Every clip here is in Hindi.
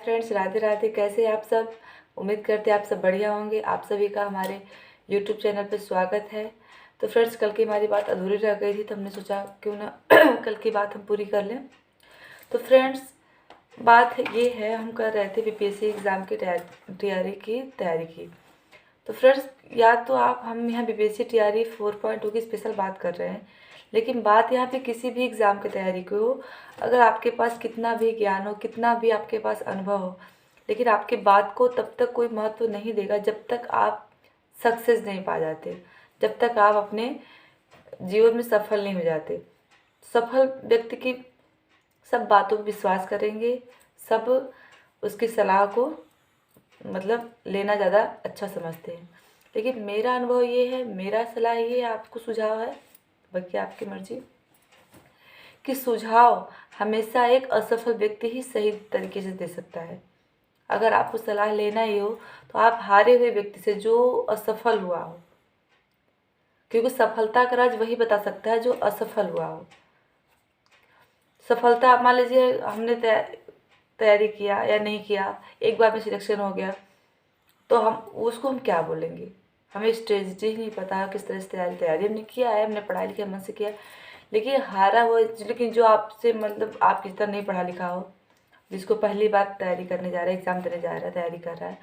फ्रेंड्स, राधे राधे। कैसे हैं आप सब? उम्मीद करते हैं आप सब बढ़िया होंगे। आप सभी का हमारे यूट्यूब चैनल पर स्वागत है। तो फ्रेंड्स, कल की हमारी बात अधूरी रह गई थी, तो हमने सोचा क्यों ना कल की बात हम पूरी कर लें। तो फ्रेंड्स, बात ये है, हम कर रहे थे बीपीएससी एग्ज़ाम की तैयारी की। तो फ्रेंड्स, या तो हम यहाँ बीपीएससी टीआरई 4.2 की स्पेशल बात कर रहे हैं, लेकिन बात यहाँ पे किसी भी एग्ज़ाम की तैयारी की हो, अगर आपके पास कितना भी ज्ञान हो, कितना भी आपके पास अनुभव हो, लेकिन आपके बात को तब तक कोई महत्व नहीं देगा जब तक आप सक्सेस नहीं पा जाते, जब तक आप अपने जीवन में सफल नहीं हो जाते। सफल व्यक्ति की सब बातों पर विश्वास करेंगे, सब उसकी सलाह को मतलब लेना ज़्यादा अच्छा समझते हैं। लेकिन मेरा अनुभव ये है, मेरा सलाह ये है, आपको सुझाव है, बाकी आपकी मर्जी, कि सुझाव हमेशा एक असफल व्यक्ति ही सही तरीके से दे सकता है। अगर आपको सलाह लेना ही हो तो आप हारे हुए व्यक्ति से, जो असफल हुआ हो, क्योंकि सफलता का राज वही बता सकता है जो असफल हुआ हो। सफलता, मान लीजिए हमने तैयारी किया या नहीं किया, एक बार में सिलेक्शन हो गया, तो हम क्या बोलेंगे? हमें स्ट्रेटजी नहीं पता किस तरह से तैयारी हमने किया है, हमने पढ़ाई लिखा मन से किया, लेकिन हारा हुआ। लेकिन जो आपसे मतलब आपकी तरह नहीं पढ़ा लिखा हो, जिसको पहली बार तैयारी करने जा रहा है, एग्ज़ाम देने जा रहा है, तैयारी कर रहा है,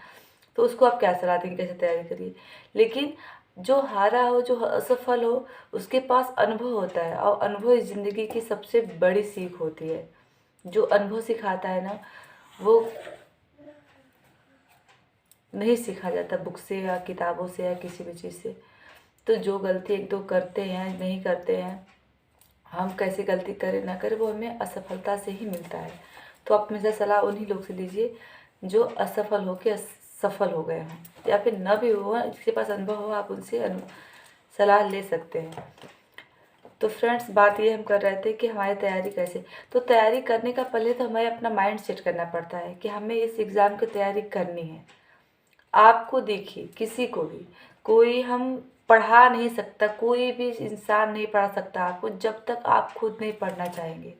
तो उसको आप क्या सलाह देंगे, कैसे तैयारी करिए? लेकिन जो हारा हो, जो असफल हो, उसके पास अनुभव होता है, और अनुभव इस ज़िंदगी की सबसे बड़ी सीख होती है। जो अनुभव सिखाता है ना, वो नहीं सीखा जाता बुक से या किताबों से या किसी भी चीज़ से। तो जो गलती एक दो करते हैं, नहीं करते हैं, हम कैसे गलती करें ना करें, वो हमें असफलता से ही मिलता है। तो आप हमेशा सलाह उन्हीं लोग से लीजिए जो असफल होकर सफल हो गए हों, या फिर न भी हो, जिसके पास अनुभव हो, आप उनसे सलाह ले सकते हैं। तो फ्रेंड्स, बात ये हम कर रहे थे कि हमारी तैयारी कैसे। तो तैयारी करने का पहले तो हमें अपना माइंड सेट करना पड़ता है कि हमें इस एग्ज़ाम की तैयारी करनी है। आपको देखिए, किसी को भी कोई हम पढ़ा नहीं सकता, कोई भी इंसान नहीं पढ़ा सकता आपको जब तक आप खुद नहीं पढ़ना चाहेंगे।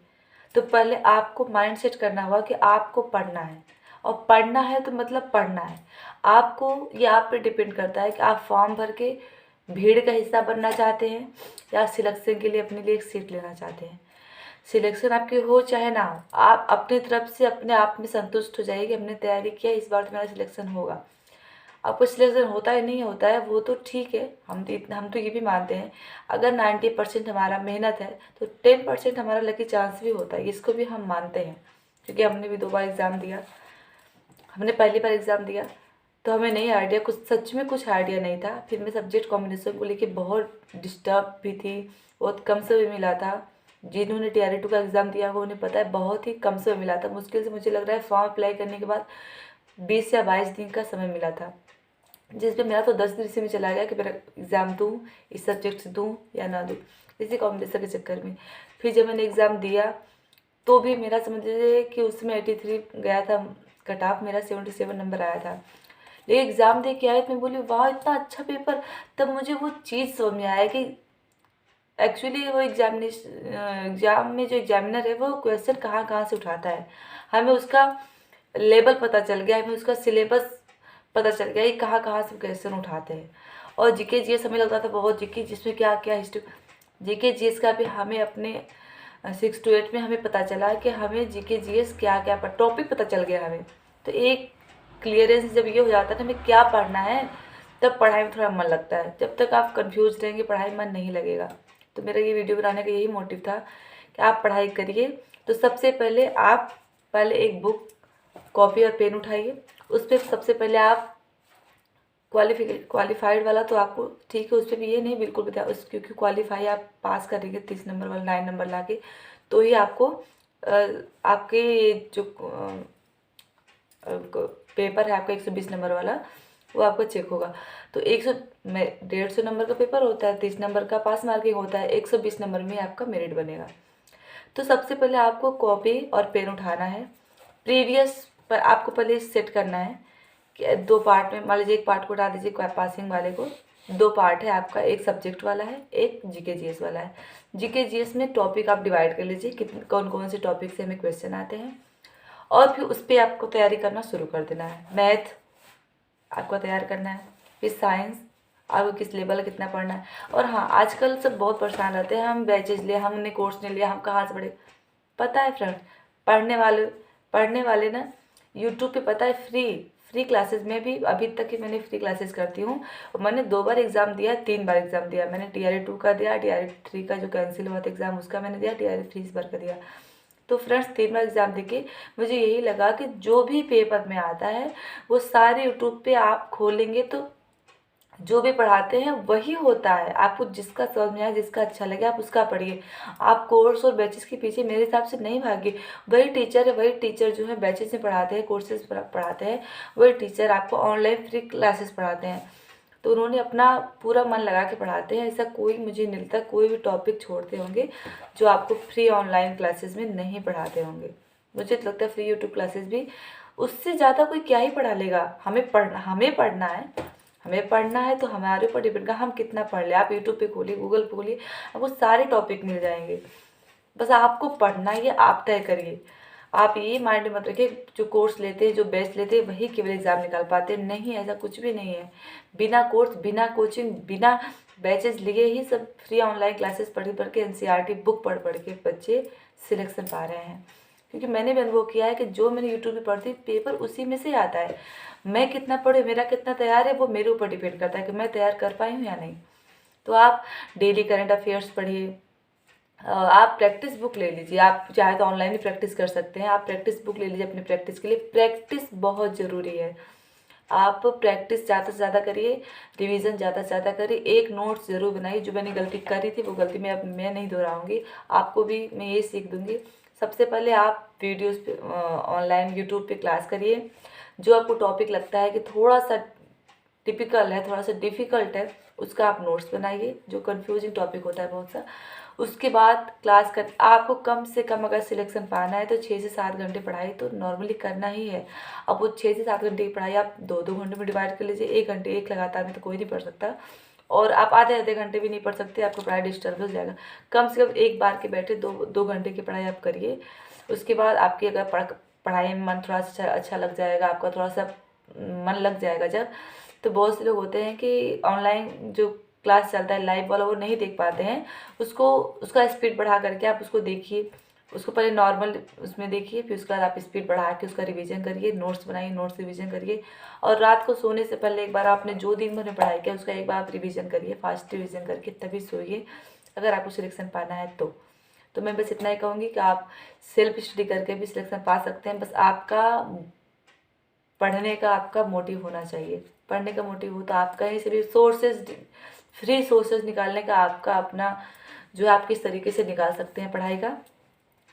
तो पहले आपको माइंड सेट करना होगा कि आपको पढ़ना है, और पढ़ना है तो मतलब पढ़ना है। आपको, ये आप पे डिपेंड करता है कि आप फॉर्म भर के भीड़ का हिस्सा बनना चाहते हैं या सिलेक्शन के लिए अपने लिए एक सीट लेना चाहते हैं। सिलेक्शन आपकी हो चाहे ना हो, आप अपनी तरफ से अपने आप में संतुष्ट हो जाइए कि हमने तैयारी किया, इस बार तो मेरा सिलेक्शन होगा। आपको सिलेक्शन होता है नहीं होता है वो तो ठीक है, हम तो ये भी मानते हैं, अगर 90% हमारा मेहनत है तो 10% हमारा लकी चांस भी होता है, इसको भी हम मानते हैं। क्योंकि हमने भी 2 बार एग्ज़ाम दिया। हमने पहली बार एग्ज़ाम दिया तो हमें नहीं आइडिया, कुछ सच में कुछ आइडिया नहीं था। फिर मैं सब्जेक्ट कॉम्बिनेशन को लेके बहुत डिस्टर्ब भी थी, बहुत कम समय मिला था। जिन्होंने टीआरई 2 का एग्ज़ाम दिया वो उन्हें पता है, बहुत ही कम समय मिला था। मुश्किल से मुझे लग रहा है फॉर्म अप्लाई करने के बाद 20 या 22 दिन का समय मिला था, जिसमें मेरा तो 10 दिन इसी में चला गया कि मेरा एग्ज़ाम दूँ, इस सब्जेक्ट से दूँ या ना दूँ, इसी कॉम्बिनेशन के चक्कर में। फिर जब मैंने एग्ज़ाम दिया तो भी मेरा समझ लीजिए कि उसमें 83 गया था कट ऑफ, मेरा 77 नंबर आया था। लेकिन एग्ज़ाम दे के आए तो मैं बोली वाह इतना अच्छा पेपर। तब मुझे वो चीज़ समझ में आया कि एक्चुअली वो एग्ज़ाम में जो एग्जामिनर है वो क्वेश्चन कहाँ कहाँ से उठाता है, हमें उसका लेवल पता चल गया, हमें उसका सिलेबस पता चल गया कि कहाँ कहाँ से क्वेश्चन उठाते हैं। और जीके जीएस हमें लगता था बहुत जीके, जिसमें क्या क्या हिस्ट्री, जीके जीएस का भी हमें अपने 6 to 8 में हमें पता चला कि हमें जीके जीएस क्या क्या टॉपिक पता चल गया हमें। तो एक क्लियरेंस जब ये हो जाता है ना हमें क्या पढ़ना है, तब पढ़ाई में थोड़ा मन लगता है। जब तक आप कंफ्यूज रहेंगे पढ़ाई में मन नहीं लगेगा। तो मेरा ये वीडियो बनाने का यही मोटिव था कि आप पढ़ाई करिए। तो सबसे पहले आप एक बुक, कॉपी और पेन उठाइए, उस पर सबसे पहले आप क्वालिफाइड वाला तो आपको ठीक है, उस पर भी ये नहीं बिल्कुल बताया उस, क्योंकि क्वालिफाई आप पास करेंगे 30 नंबर वाला 9 नंबर ला के, तो ही आपको आपके जो पेपर है आपका 120 नंबर वाला, वो आपका चेक होगा। तो 150 नंबर का पेपर होता है, 30 नंबर का पास मार्किंग होता है, 120 नंबर में आपका मेरिट बनेगा। तो सबसे पहले आपको कॉपी और पेन उठाना है। प्रीवियस पर आपको पहले सेट करना है कि 2 पार्ट में, मान लीजिए एक पार्ट को उठा दीजिए पासिंग वाले को। 2 पार्ट है आपका, एक सब्जेक्ट वाला है, एक जीके जीएस वाला है। जीके जीएस में टॉपिक आप डिवाइड कर लीजिए कि कौन कौन से टॉपिक से हमें क्वेश्चन आते हैं, और फिर उस पर आपको तैयारी करना शुरू कर देना है। मैथ आपको तैयार करना है, फिर साइंस आपको किस लेवल का कितना पढ़ना है। और हाँ, आजकल सब बहुत परेशान रहते हैं, हम बैचेज लिए, हमने कोर्स नहीं लिया, हम कहाँ से पढ़े। पता है फ्रेंड, पढ़ने वाले ना यूट्यूब पे पता है फ्री क्लासेस में भी अभी तक की मैंने फ्री क्लासेस करती हूँ। मैंने 2 बार एग्ज़ाम दिया, 3 बार एग्ज़ाम दिया। मैंने TRE 2 का दिया, TRE 3 का जो कैंसिल हुआ था एग्ज़ाम उसका मैंने दिया, TRE 3 इस बार का दिया। तो फ्रेंड्स 3 बार एग्ज़ाम देके मुझे यही लगा कि जो भी पेपर में आता है वो सारे यूट्यूब पे आप खोलेंगे तो जो भी पढ़ाते हैं वही होता है। आपको जिसका समझ में आए, जिसका अच्छा लगे, आप उसका पढ़िए। आप कोर्स और बैचेस के पीछे मेरे हिसाब से नहीं भागिए। वही टीचर है, वही टीचर जो है बैचेस में पढ़ाते हैं, कोर्सेज पढ़ाते हैं, वही टीचर आपको ऑनलाइन फ्री क्लासेस पढ़ाते हैं। तो उन्होंने अपना पूरा मन लगा के पढ़ाते हैं। ऐसा कोई मुझे नहीं लगता कोई भी टॉपिक छोड़ते होंगे जो आपको फ्री ऑनलाइन क्लासेस में नहीं पढ़ाते होंगे। मुझे तो लगता है फ्री यूट्यूब क्लासेस भी उससे ज़्यादा कोई क्या ही पढ़ा लेगा। हमें पढ़ना है तो हमारे ऊपर डिपेंड का हम कितना पढ़ ले। आप यूट्यूब पे खोलिए, गूगल पे खोलिए, आपको सारे टॉपिक मिल जाएंगे। बस आपको पढ़ना ही है, आप तय करिए। आप ये माइंड में मत रखिए जो कोर्स लेते हैं, जो बेस्ट लेते हैं वही केवल एग्ज़ाम निकाल पाते हैं। नहीं, ऐसा कुछ भी नहीं है। बिना कोर्स, बिना कोचिंग, बिना बैचेस लिए ही सब फ्री ऑनलाइन क्लासेस पढ़ के NCERT बुक पढ़ के बच्चे सिलेक्शन पा रहे हैं। क्योंकि मैंने भी अनुभव किया है कि जो मैंने यूट्यूब पे पढ़ती पेपर उसी में से आता है। मैं कितना पढ़े, मेरा कितना तैयार है, वो मेरे ऊपर डिपेंड करता है कि मैं तैयार कर पाई हूँ या नहीं। तो आप डेली करंट अफेयर्स पढ़िए। आप प्रैक्टिस बुक ले लीजिए। आप चाहे तो ऑनलाइन ही प्रैक्टिस कर सकते हैं। आप प्रैक्टिस बुक ले लीजिए अपनी प्रैक्टिस के लिए। प्रैक्टिस बहुत ज़रूरी है। आप प्रैक्टिस ज़्यादा से ज़्यादा करिए, रिवीजन ज़्यादा से ज़्यादा करिए। एक नोट्स ज़रूर बनाइए। जो मैंने गलती करी थी वो गलती मैं नहीं दोहराऊँगी। आपको भी मैं ये सीख दूँगी। सबसे पहले आप वीडियोज़ पे ऑनलाइन यूट्यूब पे क्लास करिए। जो आपको टॉपिक लगता है कि थोड़ा सा टिपिकल है, थोड़ा सा डिफ़िकल्ट है, उसका आप नोट्स बनाइए। जो कन्फ्यूजिंग टॉपिक होता है बहुत सा, उसके बाद क्लास कर। आपको कम से कम अगर सिलेक्शन पाना है तो 6 से 7 घंटे पढ़ाई तो नॉर्मली करना ही है। अब वो 6 से 7 घंटे की पढ़ाई आप 2-2 घंटे में डिवाइड कर लीजिए। 1 घंटे एक लगातार में तो कोई नहीं पढ़ सकता, और आप आधे घंटे भी नहीं पढ़ सकते, आपको पढ़ाई डिस्टर्ब हो जाएगा। कम से कम एक बार के बैठे 2 घंटे की पढ़ाई आप करिए। उसके बाद आपकी अगर पढ़ाई में मन थोड़ा सा अच्छा लग जाएगा, आपका थोड़ा सा मन लग जाएगा जब, तो बहुत से लोग होते हैं कि ऑनलाइन जो क्लास चलता है लाइव वाला वो नहीं देख पाते हैं। उसका स्पीड बढ़ा करके आप उसको देखिए। उसको पहले नॉर्मल उसमें देखिए, फिर उसके बाद आप स्पीड बढ़ा के उसका रिवीजन करिए, नोट्स बनाइए, नोट्स रिवीजन करिए। और रात को सोने से पहले एक बार आपने जो दिन भर में पढ़ाई किया उसका एक बार आप रिवीजन करिए, फास्ट रिवीजन करके तभी सोइए, अगर आपको सिलेक्शन पाना है तो मैं बस इतना ही कहूँगी कि आप सेल्फ स्टडी करके भी सिलेक्शन पा सकते हैं। बस आपका पढ़ने का आपका मोटिव होना चाहिए। पढ़ने का मोटिव हो तो आप कहीं से भी फ्री सोर्सेज निकालने का आपका अपना जो है आप किस तरीके से निकाल सकते हैं पढ़ाई का।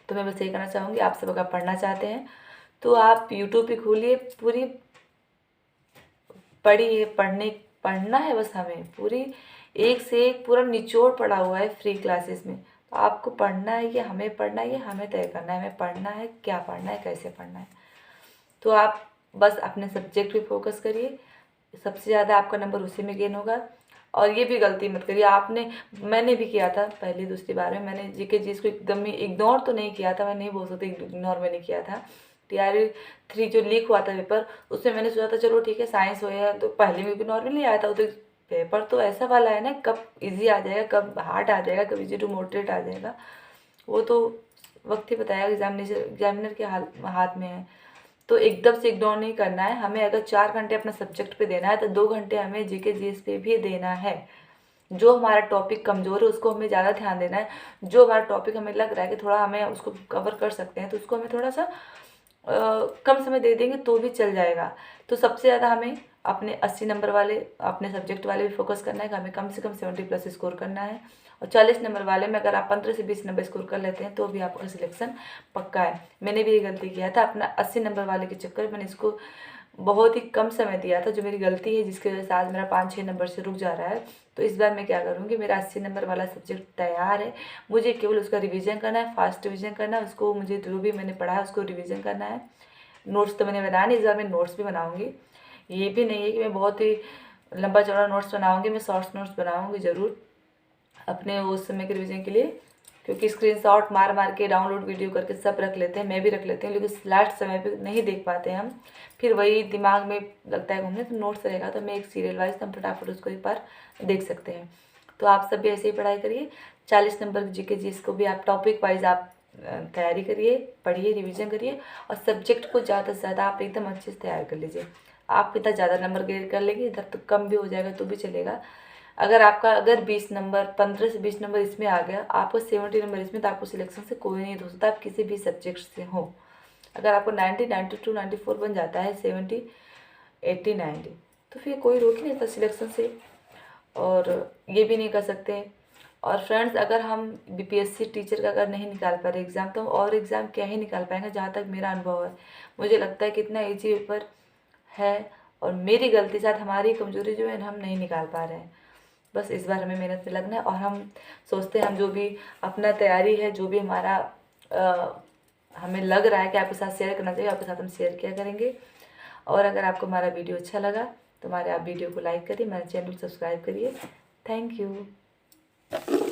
तो मैं बस ये कहना चाहूँगी, आप सब अगर पढ़ना चाहते हैं तो आप यूट्यूब पे खोलिए, पूरी पढ़िए। पढ़ना है बस हमें, पूरी एक से एक पूरा निचोड़ पड़ा हुआ है फ्री क्लासेस में। तो आपको पढ़ना है, ये हमें पढ़ना है, ये हमें तय करना है, हमें पढ़ना है, क्या पढ़ना है, कैसे पढ़ना है। तो आप बस अपने सब्जेक्ट पे फोकस करिए, सबसे ज़्यादा आपका नंबर उसी में गेन होगा। और ये भी गलती मत करिए। मैंने भी किया था पहली दूसरी बार में, मैंने जीके चीज़ को एकदम ही इग्नोर तो नहीं किया था, मैं नहीं बोल सकती इग्नोर मैंने किया था। TRE 3 जो लीक हुआ था पेपर, उसमें मैंने सोचा था चलो ठीक है साइंस हो गया, तो पहले में भी नॉर्मली आया था। तो पेपर तो ऐसा वाला है ना, कब ईजी आ जाएगा, कब हार्ड आ जाएगा, कब ईजी टू मॉडरेट आ जाएगा, वो तो वक्त ही बताएगा। एग्जामिनर के हाथ में है। तो एकदम से इग्नोर नहीं करना है हमें। अगर 4 घंटे अपना सब्जेक्ट पे देना है तो 2 घंटे हमें जीके जीएस पे भी देना है। जो हमारा टॉपिक कमज़ोर है उसको हमें ज़्यादा ध्यान देना है। जो हमारा टॉपिक हमें लग रहा है कि थोड़ा हमें उसको कवर कर सकते हैं तो उसको हमें थोड़ा सा कम समय दे देंगे तो भी चल जाएगा। तो सबसे ज़्यादा हमें अपने 80 नंबर वाले अपने सब्जेक्ट वाले भी फोकस करना है कि हमें कम से कम 70+ स्कोर करना है। और 40 नंबर वाले में अगर आप 15 से 20 नंबर स्कोर कर लेते हैं तो भी आपका सिलेक्शन पक्का है। मैंने भी ये गलती किया था, अपना 80 नंबर वाले के चक्कर में मैंने इसको बहुत ही कम समय दिया था, जो मेरी गलती है, जिसकी वजह से आज मेरा 5-6 नंबर से रुक जा रहा है। तो इस बार मैं क्या करूँगी, मेरा 80 नंबर वाला सब्जेक्ट तैयार है, मुझे केवल उसका रिवीजन करना है, फास्ट रिवीजन करना है। उसको मुझे जो भी मैंने पढ़ा है उसको रिवीजन करना है। नोट्स तो मैंने बनाया नहीं, इस बार मैं नोट्स भी बनाऊँगी। ये भी नहीं है कि मैं बहुत ही लंबा चौड़ा नोट्स बनाऊँगी, मैं शॉर्ट्स नोट्स बनाऊँगी ज़रूर अपने उस समय के रिवीजन के लिए। क्योंकि स्क्रीनशॉट मार मार के डाउनलोड वीडियो करके सब रख लेते हैं, मैं भी रख लेती हूँ, लेकिन लास्ट समय पे नहीं देख पाते हैं हम, फिर वही दिमाग में लगता है घूमने। तो नोट्स रहेगा तो मैं एक सीरियल वाइज तो हम फटाफट उसको एक बार देख सकते हैं। तो आप सब भी ऐसे ही पढ़ाई करिए। 40 नंबर की जीके जिसको भी आप टॉपिक वाइज आप तैयारी करिए, पढ़िए, रिवीजन करिए, और सब्जेक्ट को ज़्यादा से ज़्यादा आप एकदम अच्छे से तैयार कर लीजिए। आप इतना ज़्यादा नंबर गेन कर लेंगे, इधर तो कम भी हो जाएगा तो भी चलेगा। अगर 20 नंबर 15 से 20 नंबर इसमें आ गया, आपको 70 नंबर इसमें, तो आपको सिलेक्शन से कोई नहीं हो सकता, आप किसी भी सब्जेक्ट से हो। अगर आपको 90, 92, 94 बन जाता है, 70, 80, 90, तो फिर कोई रोक ही नहीं था सिलेक्शन से, और ये भी नहीं कर सकते। और फ्रेंड्स, अगर हम बीपीएससी टीचर का अगर नहीं निकाल पा रहे एग्ज़ाम, तो हम और एग्ज़ाम क्या ही निकाल पाएंगे। जहाँ तक मेरा अनुभव है, मुझे लगता है कितना ईजी पेपर है, और मेरी गलती साथ हमारी कमजोरी जो है हम नहीं निकाल पा रहे हैं। बस इस बार हमें मेहनत में लगना है, और हम सोचते हैं हम जो भी अपना तैयारी है, जो भी हमारा हमें लग रहा है कि आपके साथ शेयर करना चाहिए, आपके साथ हम शेयर किया करेंगे। और अगर आपको हमारा वीडियो अच्छा लगा तो आप वीडियो को लाइक करिए, मेरे चैनल को सब्सक्राइब करिए। Thank you.